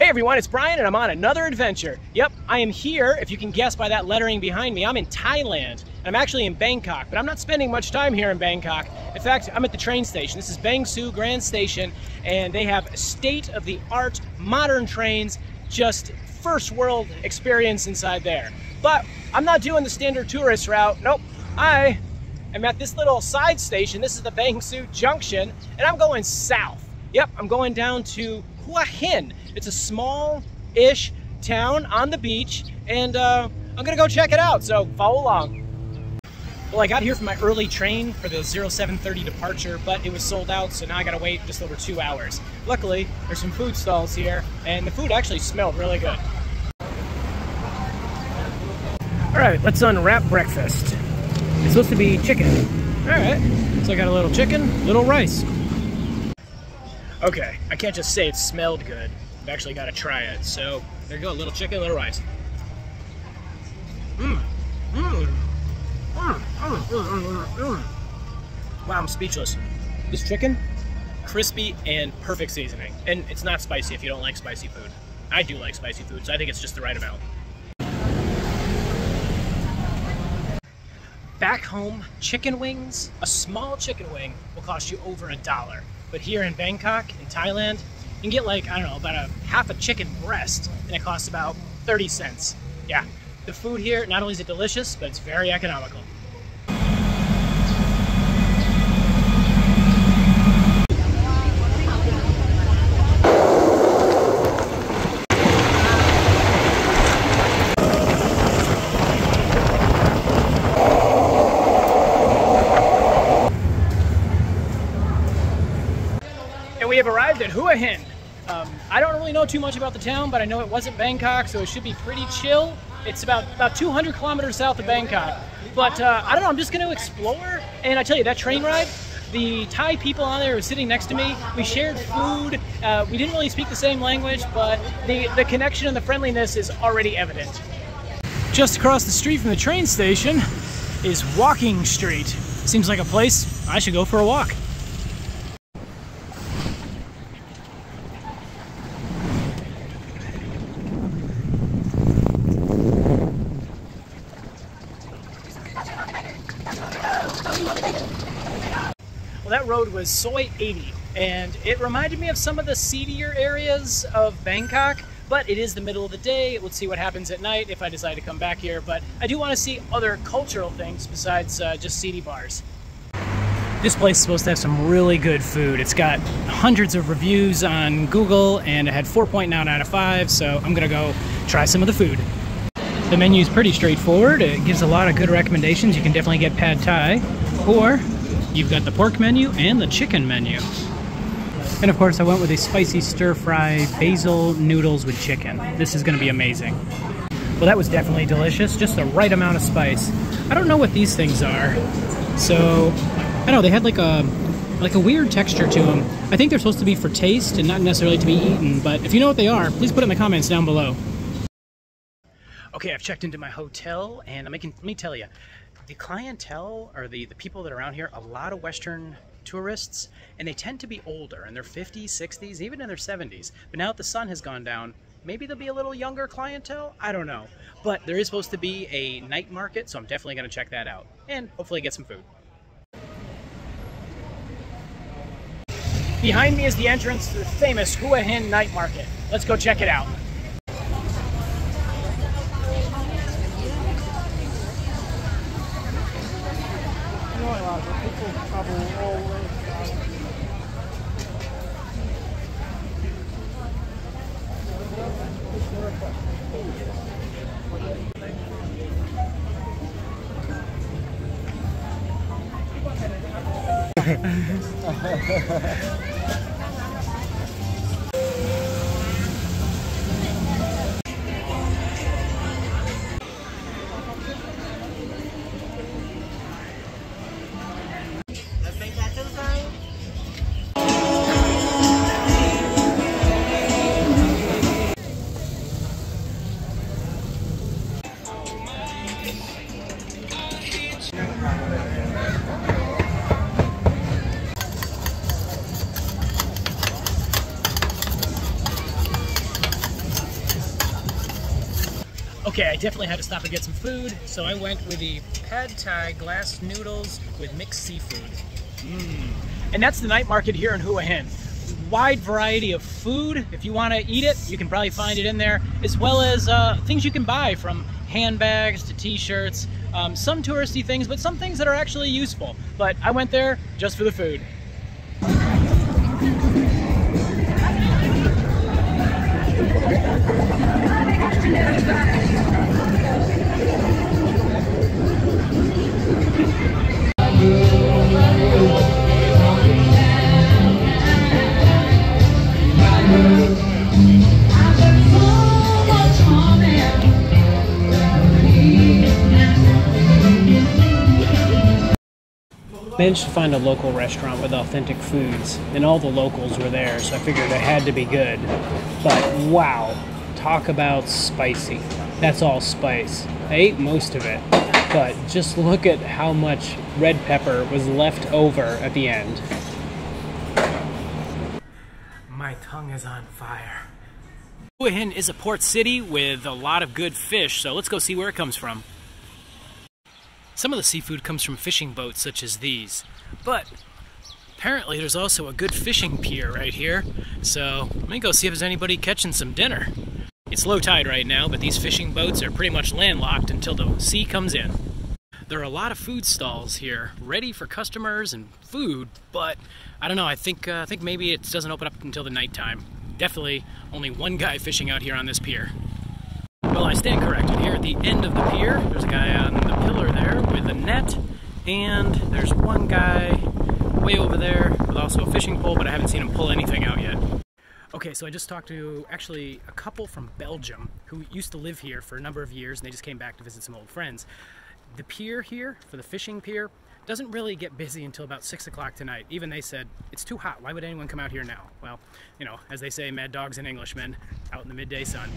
Hey everyone, it's Brian and I'm on another adventure. Yep, I am here, if you can guess by that lettering behind me, I'm in Thailand. And I'm actually in Bangkok, but I'm not spending much time here in Bangkok. In fact, I'm at the train station. This is Bang Sue Grand Station, and they have state-of-the-art modern trains, just first world experience inside there. But I'm not doing the standard tourist route. Nope, I am at this little side station. This is the Bang Sue Junction, and I'm going south. Yep, I'm going down to Hua Hin. It's a small-ish town on the beach, and I'm gonna go check it out, so follow along. Well, I got here for my early train for the 0730 departure, but it was sold out, so now I gotta wait just over 2 hours. Luckily, there's some food stalls here, and the food actually smelled really good. All right, let's unwrap breakfast. It's supposed to be chicken. All right, so I got a little chicken, little rice. Okay, I can't just say it smelled good. I've actually got to try it. So there you go, a little chicken, a little rice. Wow, I'm speechless. This chicken, crispy and perfect seasoning. And it's not spicy if you don't like spicy food. I do like spicy food, so I think it's just the right amount. Back home, chicken wings, a small chicken wing will cost you over $1. But here in Bangkok, in Thailand, you can get like, I don't know, about half a chicken breast, and it costs about 30 cents. Yeah, the food here, not only is it delicious, but it's very economical. We have arrived at Hua Hin. I don't really know too much about the town, but I know it wasn't Bangkok, so it should be pretty chill. It's about 200 kilometers south of Bangkok. But I don't know, I'm just going to explore. And I tell you, that train ride, the Thai people on there were sitting next to me. We shared food. We didn't really speak the same language, but the connection and the friendliness is already evident. Just across the street from the train station is Walking Street. Seems like a place I should go for a walk. Well, that road was Soi 80, and it reminded me of some of the seedier areas of Bangkok, but it is the middle of the day. Let's see what happens at night if I decide to come back here, but I do want to see other cultural things besides just seedy bars. This place is supposed to have some really good food. It's got hundreds of reviews on Google, and it had 4.9 out of 5, so I'm gonna go try some of the food. The menu is pretty straightforward. It gives a lot of good recommendations. You can definitely get pad thai, or you've got the pork menu and the chicken menu. And of course I went with a spicy stir-fry basil noodles with chicken. This is gonna be amazing. Well, that was definitely delicious, just the right amount of spice. I don't know what these things are. So, I don't know, they had like a weird texture to them. I think they're supposed to be for taste and not necessarily to be eaten, but if you know what they are, please put it in the comments down below. Okay, I've checked into my hotel, and let me tell you, the clientele, or the people that are around here, a lot of Western tourists, and they tend to be older, in their 50s, 60s, even in their 70s. But now that the sun has gone down, maybe there'll be a little younger clientele? I don't know. But there is supposed to be a night market, so I'm definitely going to check that out, and hopefully get some food. Behind me is the entrance to the famous Hua Hin night market. Let's go check it out. People travel all the way. Okay, I definitely had to stop and get some food, so I went with the pad thai glass noodles with mixed seafood. And that's the night market here in Hua Hin. Wide variety of food. If you want to eat it, you can probably find it in there, as well as things you can buy, from handbags to t-shirts, some touristy things, but some things that are actually useful. But I went there just for the food. Managed to find a local restaurant with authentic foods, and all the locals were there, so I figured it had to be good. But wow, talk about spicy. That's all spice. I ate most of it, but just look at how much red pepper was left over at the end. My tongue is on fire. Hua Hin is a port city with a lot of good fish, so let's go see where it comes from. Some of the seafood comes from fishing boats such as these, but apparently there's also a good fishing pier right here, so let me go see if there's anybody catching some dinner. It's low tide right now, but these fishing boats are pretty much landlocked until the sea comes in. There are a lot of food stalls here, ready for customers and food, but I don't know, I think maybe it doesn't open up until the nighttime. Definitely only one guy fishing out here on this pier. Well, I stand corrected. Here at the end of the pier, there's a guy on the pillar there with a net, and there's one guy way over there with also a fishing pole, but I haven't seen him pull anything out yet. Okay, so I just talked to actually a couple from Belgium who used to live here for a number of years, and they just came back to visit some old friends. The pier here, for the fishing pier, doesn't really get busy until about 6 o'clock tonight. Even they said, it's too hot, why would anyone come out here now? Well, you know, as they say, mad dogs and Englishmen, out in the midday sun.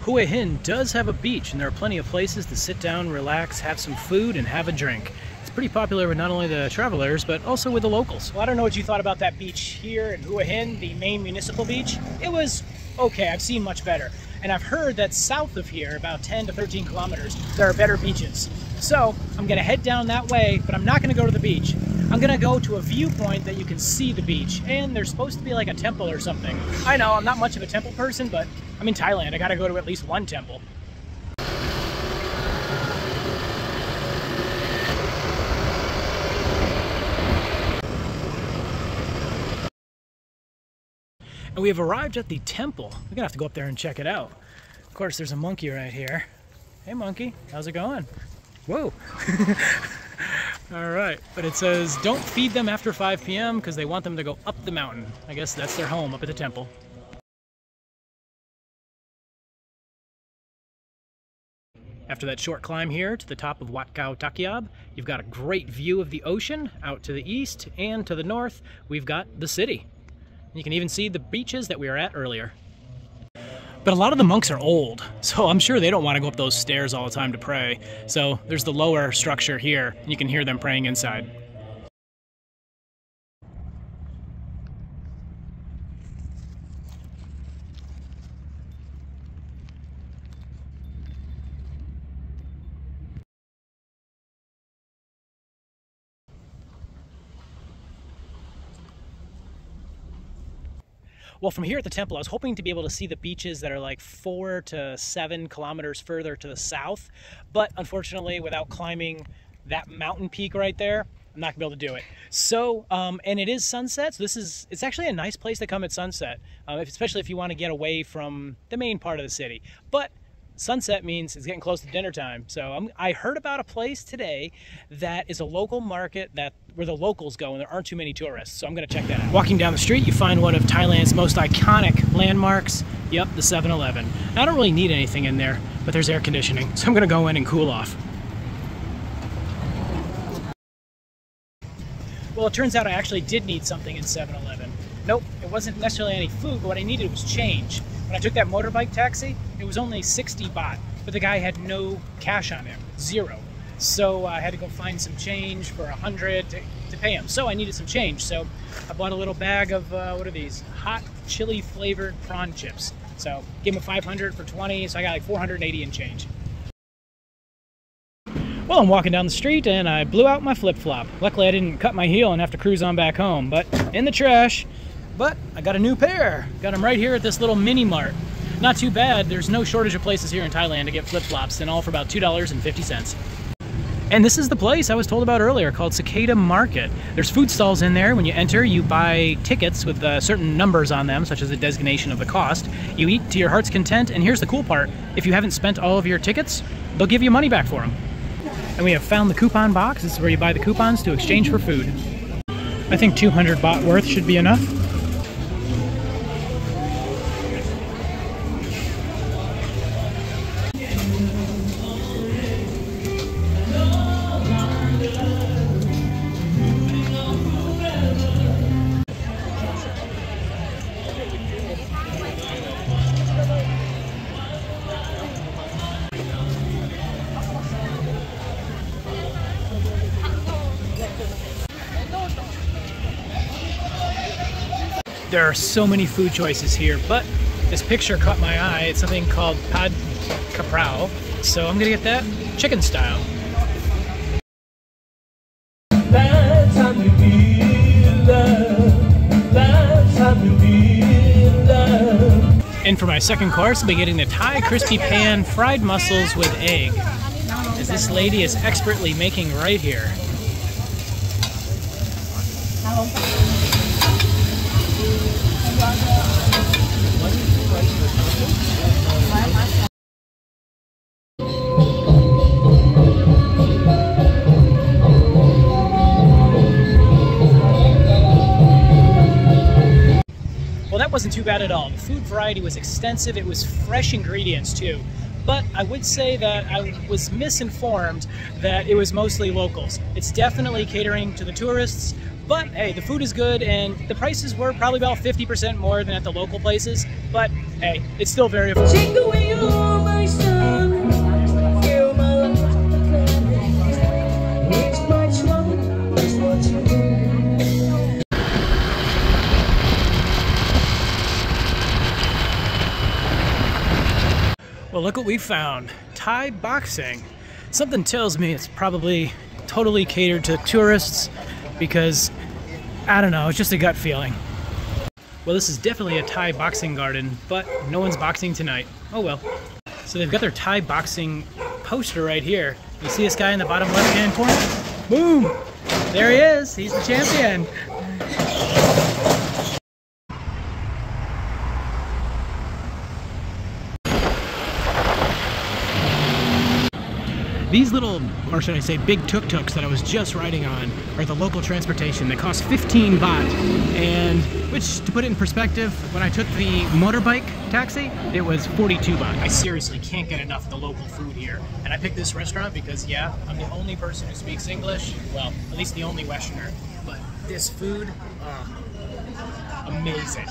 Hua Hin does have a beach, and there are plenty of places to sit down, relax, have some food, and have a drink. It's pretty popular with not only the travelers, but also with the locals. Well, I don't know what you thought about that beach here in Hua Hin, the main municipal beach. It was okay, I've seen much better. And I've heard that south of here, about 10 to 13 kilometers, there are better beaches. So I'm gonna head down that way, but I'm not gonna go to the beach. I'm gonna go to a viewpoint that you can see the beach, and there's supposed to be like a temple or something. I know, I'm not much of a temple person, but I'm in Thailand. I gotta go to at least one temple. And we have arrived at the temple. We're gonna have to go up there and check it out. Of course, there's a monkey right here. Hey monkey, how's it going? Whoa. All right, but it says don't feed them after 5 p.m. because they want them to go up the mountain. I guess that's their home, up at the temple. After that short climb here to the top of Wat Khao Takiab, you've got a great view of the ocean out to the east, and to the north, we've got the city. You can even see the beaches that we were at earlier. But a lot of the monks are old, so I'm sure they don't want to go up those stairs all the time to pray. So there's the lower structure here, and you can hear them praying inside. Well, from here at the temple, I was hoping to be able to see the beaches that are like 4 to 7 kilometers further to the south, but unfortunately, without climbing that mountain peak right there, I'm not gonna be able to do it. So, and it is sunset, so it's actually a nice place to come at sunset, especially if you want to get away from the main part of the city. But sunset means it's getting close to dinner time. So I heard about a place today that is a local market where the locals go and there aren't too many tourists. So I'm gonna check that out. Walking down the street, you find one of Thailand's most iconic landmarks. Yep, the 7-Eleven. I don't really need anything in there, but there's air conditioning. So I'm gonna go in and cool off. Well, it turns out I actually did need something in 7-Eleven. Nope, it wasn't necessarily any food, but what I needed was change. When I took that motorbike taxi, it was only 60 baht. but the guy had no cash on him, 0. So I had to go find some change for 100 to pay him. So I needed some change. So I bought a little bag of, what are these? Hot chili flavored prawn chips. So gave him a 500 for 20, so I got like 480 in change. Well, I'm walking down the street and I blew out my flip-flop. Luckily I didn't cut my heel and have to cruise on back home, but in the trash. But I got a new pair. Got them right here at this little mini mart. Not too bad. There's no shortage of places here in Thailand to get flip-flops, and all for about $2.50. And this is the place I was told about earlier, called Cicada Market. There's food stalls in there. When you enter, you buy tickets with certain numbers on them, such as the designation of the cost. You eat to your heart's content, and here's the cool part. If you haven't spent all of your tickets, they'll give you money back for them. And we have found the coupon box. This is where you buy the coupons to exchange for food. I think 200 baht worth should be enough. There are so many food choices here, but this picture caught my eye. It's something called pad kaprao, so I'm gonna get that chicken style. And for my second course, I'll be getting the Thai crispy pan fried mussels with egg, as this lady is expertly making right here. Well, that wasn't too bad at all. The food variety was extensive. It was fresh ingredients too. But I would say that I was misinformed that it was mostly locals. It's definitely catering to the tourists, but hey, the food is good and the prices were probably about 50% more than at the local places, but hey, it's still very affordable. Well, look what we found. Thai boxing. Something tells me it's probably totally catered to tourists because, I don't know, it's just a gut feeling. Well, this is definitely a Thai boxing garden, but no one's boxing tonight. Oh well. So they've got their Thai boxing poster right here. You see this guy in the bottom left-hand corner? Boom! There he is. He's the champion. These little, or should I say big tuk-tuks that I was just riding on are the local transportation. They cost 15 baht, and which, to put it in perspective, when I took the motorbike taxi, it was 42 baht. I seriously can't get enough of the local food here. And I picked this restaurant because, yeah, I'm the only person who speaks English. Well, at least the only Westerner. But this food, amazing.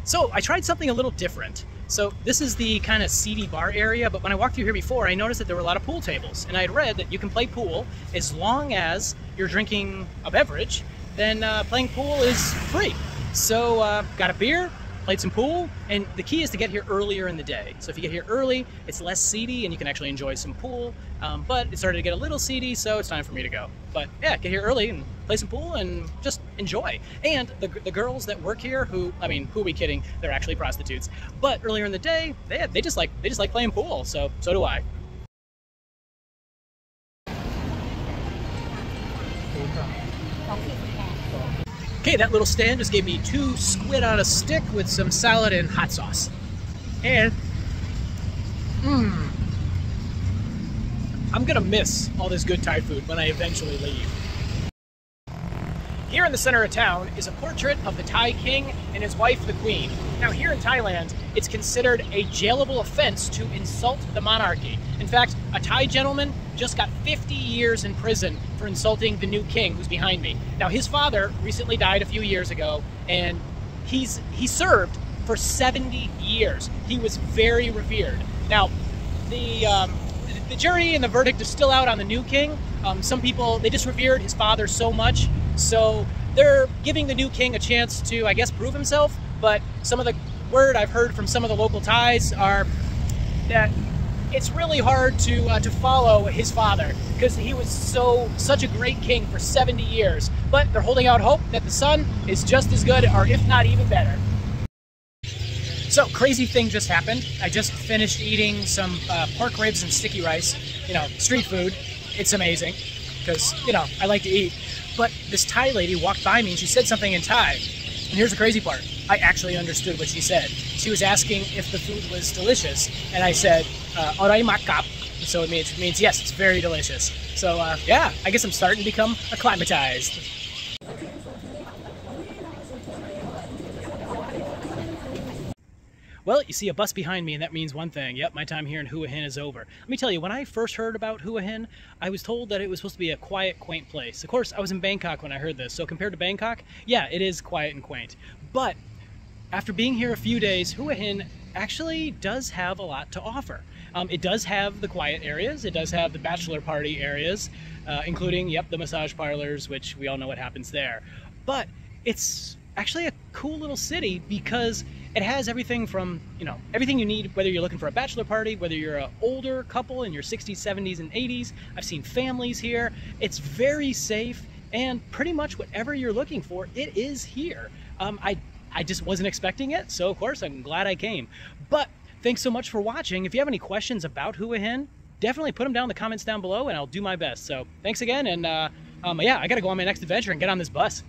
So I tried something a little different. So this is the kind of seedy bar area, but when I walked through here before, I noticed that there were a lot of pool tables. And I had read that you can play pool as long as you're drinking a beverage, then playing pool is free. So got a beer, played some pool, and the key is to get here earlier in the day. So if you get here early, it's less seedy and you can actually enjoy some pool, but it started to get a little seedy, so it's time for me to go. But yeah, get here early and play some pool and just enjoy. And the girls that work here, who, I mean, who are we kidding? They're actually prostitutes. But earlier in the day, they just like playing pool, so do I. Okay, that little stand just gave me 2 squid on a stick with some salad and hot sauce. And, I'm gonna miss all this good Thai food when I eventually leave. Here in the center of town is a portrait of the Thai king and his wife, the queen. Now here in Thailand, it's considered a jailable offense to insult the monarchy. In fact, a Thai gentleman just got 50 years in prison for insulting the new king who's behind me. Now his father recently died a few years ago, and he served for 70 years. He was very revered. Now, the jury and the verdict is still out on the new king. Some people, they just revered his father so much, so they're giving the new king a chance to, I guess, prove himself. But some of the word I've heard from some of the local Thais are that it's really hard to follow his father because he was such a great king for 70 years. But they're holding out hope that the son is just as good, or if not even better. So, crazy thing just happened. I just finished eating some pork ribs and sticky rice. You know, street food. It's amazing because, you know, I like to eat. But this Thai lady walked by me and she said something in Thai. And here's the crazy part. I actually understood what she said. She was asking if the food was delicious. And I said, "Orai makap." So it means yes, it's very delicious. So yeah, I guess I'm starting to become acclimatized. Well, you see a bus behind me, and that means one thing. Yep, my time here in Hua Hin is over. Let me tell you, when I first heard about Hua Hin, I was told that it was supposed to be a quiet, quaint place. Of course, I was in Bangkok when I heard this, so compared to Bangkok, yeah, it is quiet and quaint. But after being here a few days, Hua Hin actually does have a lot to offer. It does have the quiet areas, it does have the bachelor party areas, including, yep, the massage parlors, which we all know what happens there. But it's actually a cool little city because it has everything from, you know, everything you need, whether you're looking for a bachelor party, whether you're an older couple in your 60s, 70s, and 80s. I've seen families here. It's very safe, and pretty much whatever you're looking for, it is here. I just wasn't expecting it, so of course I'm glad I came. But thanks so much for watching. If you have any questions about Hua Hin, definitely put them down in the comments down below, and I'll do my best. So thanks again, and yeah, I gotta go on my next adventure and get on this bus.